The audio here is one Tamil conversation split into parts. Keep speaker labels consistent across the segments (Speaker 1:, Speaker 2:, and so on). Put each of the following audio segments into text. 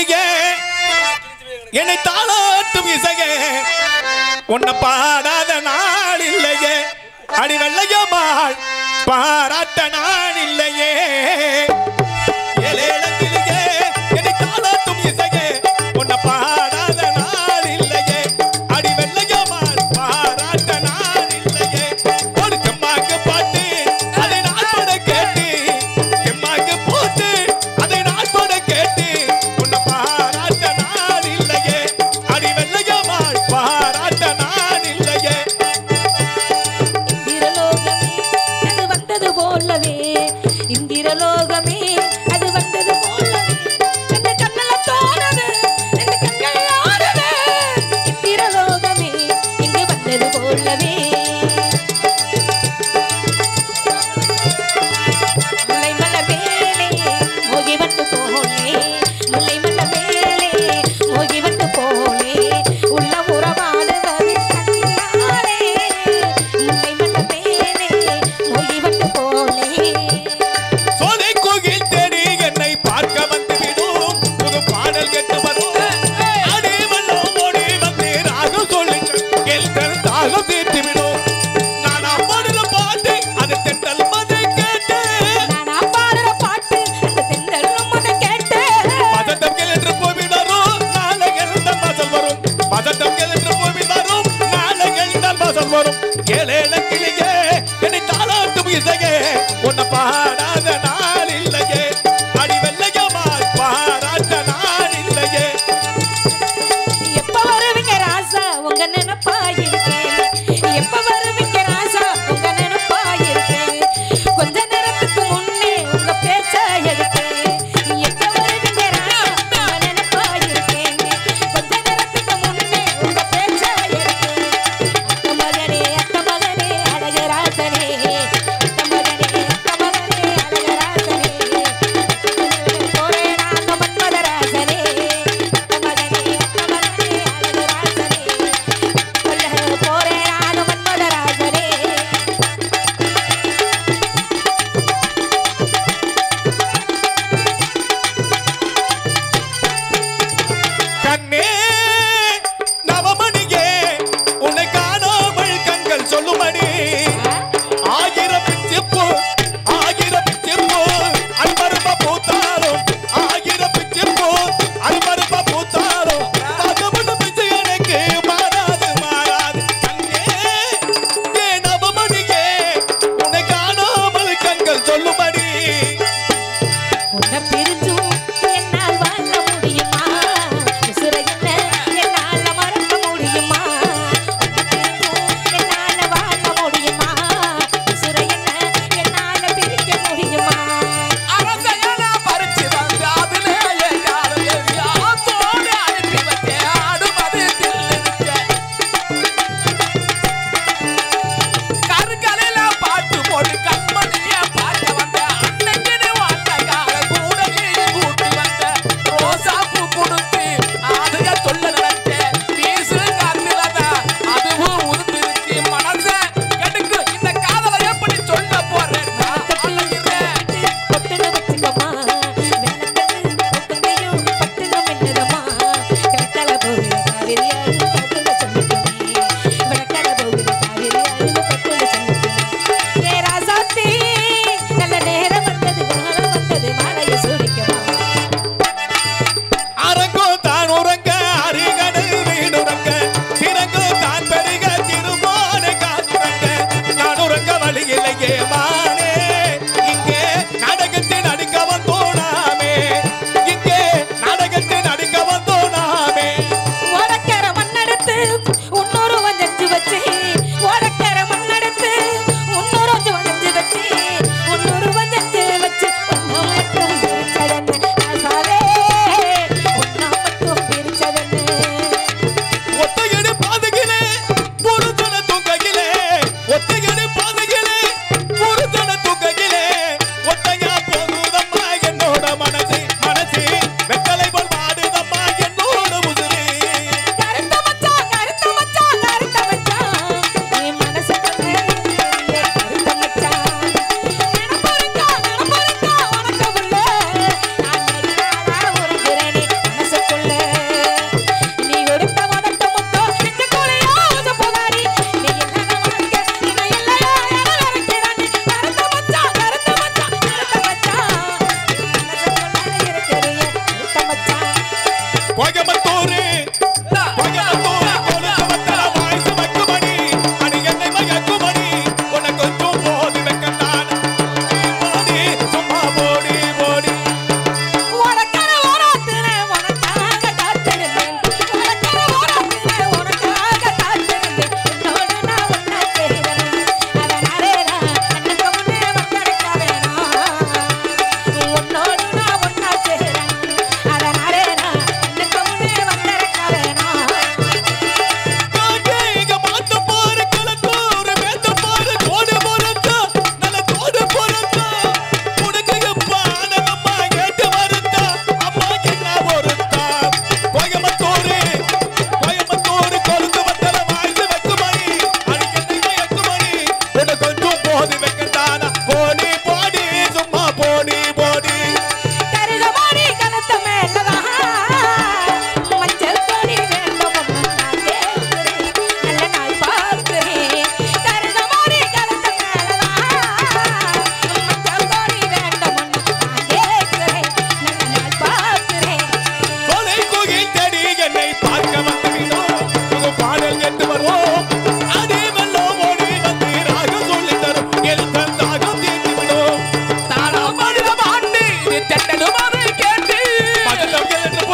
Speaker 1: கிளியே என்னை தாளாட்டும் இசையே உன்னை பாடாத நாள் இல்லையே அடி வெள்ளையம்மாள் பாராட்ட நாள் இல்லையே ஏலேல கிளியே என்னை தாளாட்டும் இசையே உன்னை பாடாத நாள் இல்லையே அடி வெள்ளையம்மாள் பாராட்ட நாள் இல்லையே ஒரு செம்மாக்கு பாட்டு அதை நான் பட கேட்டு செம்மாக்கு போட்டு அதை நான் பட கேட்டு உன்னை பாராட்ட நாள் இல்லையே அடி வெள்ளையம்மாள் பாராட்ட நாள் இல்லையே
Speaker 2: இந்திரலோகமே அது வந்தது போலவே இந்திரலோகமே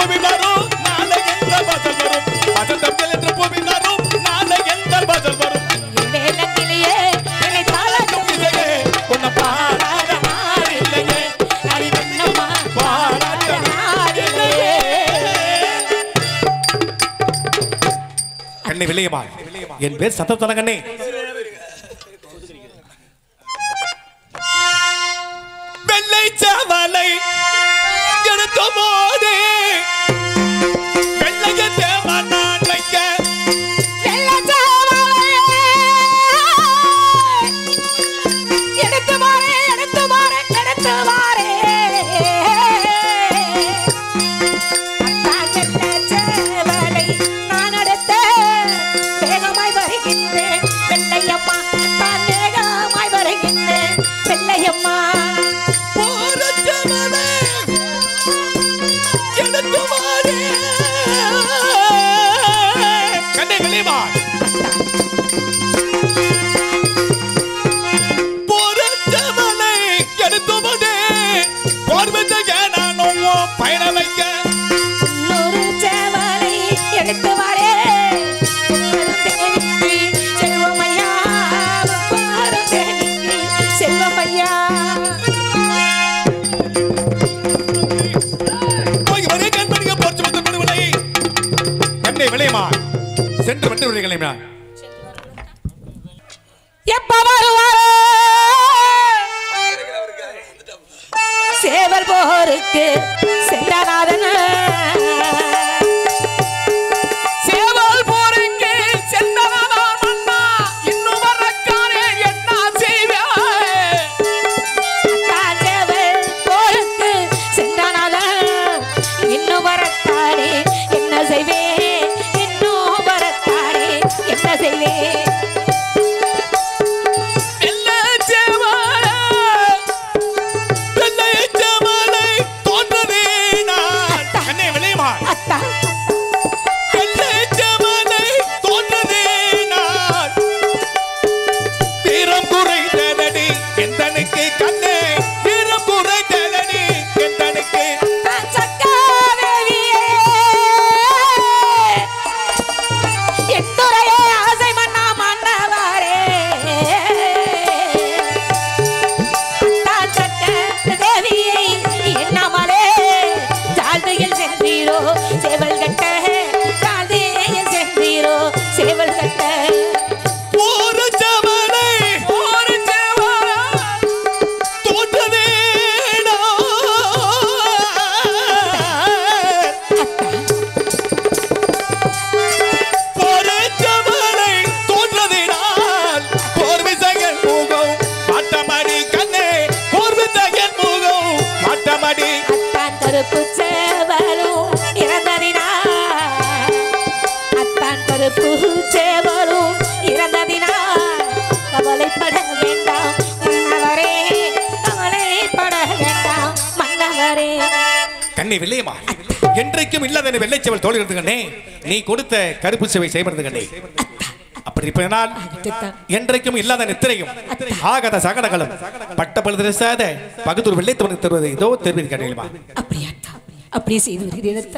Speaker 1: பூவினாரும் நாளை எந்த பதில் வரும் வசந்தத்தில் என்று பூவினாரும் நாளை எந்த பதில் வரும்
Speaker 2: வேலக்கிளியே என்னை தாளாட்டும் இசையே
Speaker 1: உன்னை பாடாத நாள் இல்லையே
Speaker 2: அடி வெண்ணம்மா
Speaker 1: பாடாத நாள்
Speaker 2: இல்லையே.
Speaker 1: கண்ணே விளையமா என் பேர் சத்தம் சொல்ல கண்ணே வெள்ளை சாவலை எடுத்து போதே வெள்ளைய தேவ நான் வைக்க
Speaker 2: எடுத்து வாரே எடுத்து வாரே எடுத்து வாரே சேவலை நான் அடுத்த வேகமாய் வருகின்றேன் வெள்ளையம்மா நான் வேகமாய் வருகின்றேன் வெள்ளையம்மா
Speaker 1: போரச்சவளை எடுத்து போதே கண்ணே விளையமா போரச்சவளை எடுத்து போதே போர்வத்தைய நான் பயண வைக்க
Speaker 2: நூறு சேவலை எடுத்து வாரே செல்வமையா செல்வமையா
Speaker 1: விளையமா சென்று வென்று விளையமா
Speaker 2: எப்ப வருவாரோ சேவல் போருக்கு சென்றநாதன்
Speaker 3: சேவல் போருக்கு சென்றவனார் மன்னா இன்னும் வரக்கானே என்ன செய்வாய்
Speaker 2: சேவல் போருக்கு சென்றநாதன் இன்னும் வரத்தானே என்ன செய்வேன் இன்னும் வரத்தானே என்ன செய்வேன் அத்தா
Speaker 1: வீரம் குறைந்தனடி எந்தனுக்கு கண்ணே வீரம் குறைந்தனடி எந்தனுக்கு
Speaker 2: சக்காதேவியே எத்துறையே ஆசை மன்னா மன்னவாரே தேவியை எண்ணாமலே ஜால்தையில் சென்றீரோ சேவல் கட்ட ஜால்தையில் சென்றீரோ சேவல் கட்ட
Speaker 1: ஒரு ஜமனை ஒரு ஜமனை தோற்றதேடா ஒரு ஜமனை தோற்றதேடால் போர்விசைகள் மூகம் மாட்டமடி கண்ணே போர்விசைகள் மூகம் மாட்டமடி
Speaker 2: அத்தான் கருப்பு சேவலும் இறந்ததினா அத்தான் கருப்பு சேவலும் இறந்ததினா கவலைப்பட வேண்டாம் மன்னவரே கவலைப்பட வேண்டாம் மன்னவரே
Speaker 1: கண்ணே வில்லையம்மா என்றைக்கும் இல்லாத வெள்ளைச்சவள் தோழி இருந்து கண்ணே நீ கொடுத்த கருப்பு சேவை செய்வது கண்ணே அப்படி இருப்பதனால் என்றைக்கும் இல்லாத நித்திரையும் ஆகாத சகடங்களும் பட்ட பழுதரசாத பகுத்தூர் வெள்ளைத்தவனுக்கு தருவது இதோ தெரிவித்து கண்ணேமா
Speaker 2: அப்படியாத்தா அப்படியே செய்து வருகிறேன்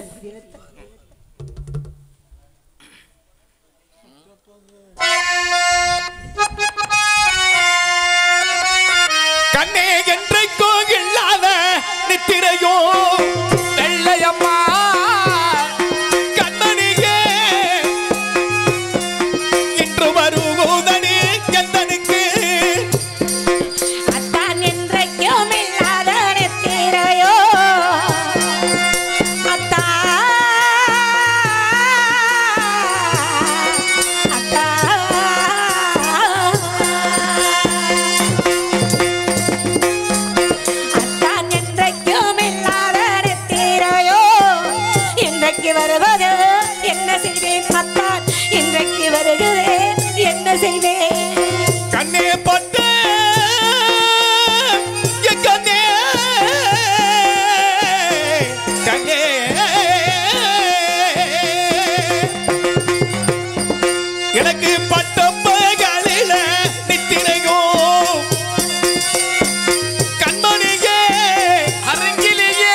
Speaker 1: கண்ணே என்றைக்கும் இல்லாத நித்திரையோ
Speaker 3: வெள்ளையம்மா
Speaker 1: கண்ணனியே இன்று வருவதனி எந்தனுக்கு
Speaker 2: அத்தான் என்றைக்கும் இல்லாத நித்திரையோ அத்தா அத்தா அத்தான் என்றைக்கும் இல்லாத நித்திரையோ இன்றைக்கு வருவது என்ன செய்வேன் அத்தான் இன்றைக்கு வருகிறது என்ன செய்வேன்
Speaker 1: கண்ணே பட்டு என் கண்ணே கண்ணே எனக்கு பட்ட பகலில நித்திரையோ கண்மணியே
Speaker 3: அரங்கிலேயே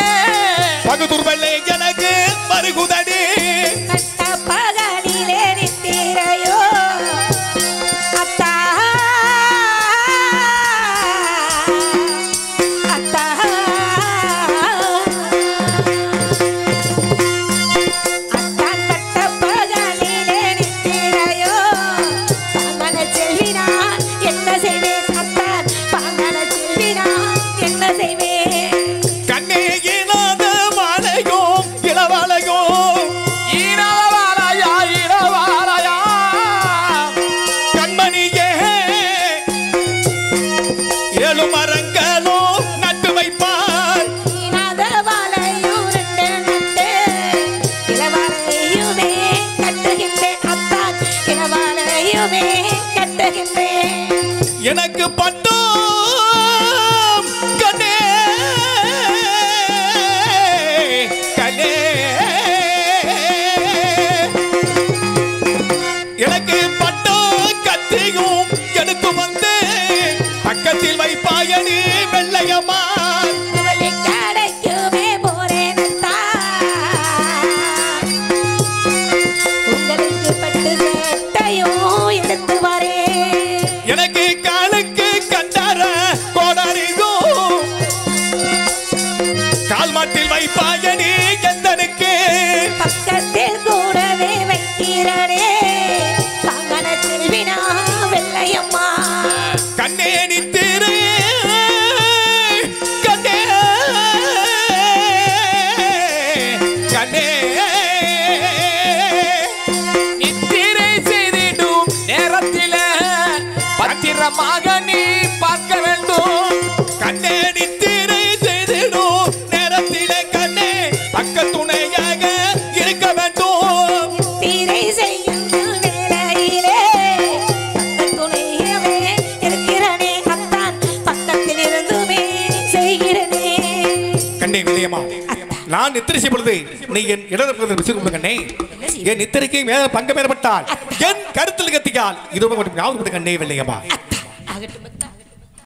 Speaker 1: பகுதூர் வெள்ளை எனக்கு வருகுதடி
Speaker 2: கட்ட பகலிலே நித்திரையோ அத்தா அத்தா அத்தான் கட்ட பகலிலே நித்திரையோ பாங்கன செல்வினா என்ன செய்வேன் அத்தான் பாங்கன செல்வினா என்ன செய்வேன்
Speaker 1: கண்ணே இல்லாத மாலையோ இளவாலையோ
Speaker 3: ஈரவாளையா ஈரவாளையா
Speaker 1: கண்மணியே ஏழு மரங்களோ நட்டு வைப்பார்
Speaker 2: இனாத வாழையும் ரெண்டு நட்டு இளவாழையுமே கட்டுகின்றேன் அத்தான் இளவாழையுமே கட்டுகின்றேன்
Speaker 1: எனக்கு பட்டும் கண்ணே கண்ணே எனக்கு பட்டும் கத்தியும் எடுத்து வந்து பக்கத்தில் வைப்பாயணி வெள்ளையம்மா
Speaker 2: இவளை கடைக்குமே போறேன் அத்தான் உங்களுக்கு பட்டு சட்டையும் எடுத்து வரேன்
Speaker 1: எனக்கு காலுக்கு கண்டார கோடாரிகோ கால் மாட்டில் வைப்பாயணி எந்தனுக்கு
Speaker 2: பக்கத்தில் கூடவே வைக்கிறனே பாங்கன செல்வினா வெள்ளையம்மா
Speaker 1: கண்ணே நித்திரே கண்ணே கண்ணே
Speaker 3: நித்திரை செய்திடும் நேரத்தில பத்திரமாக நீ பார்க்க வேண்டும்
Speaker 1: கண்ணே நித்திரை செய்திடும் நேரத்திலே கண்ணே பக்க துணையாக இருக்க வேண்டும்
Speaker 2: தீரை செய்யும் வேளையிலே பக்கத் துணையவே இருக்கிறனே அத்தான் பக்கத்தில் இருந்துமே செய்கிறனே
Speaker 1: கண்ணே விலையம்மா நான் நித்திரை செய்யும் பொழுது நீ என் இடது கண்ணே என் நித்திரைக்கு மேல பங்கம் ஏற்பட்டால் என் கருத்தில் கத்திக்கால் இது மட்டும் ஞாபகம் கண்ணே விலையம்மா
Speaker 2: ஆகட்டும்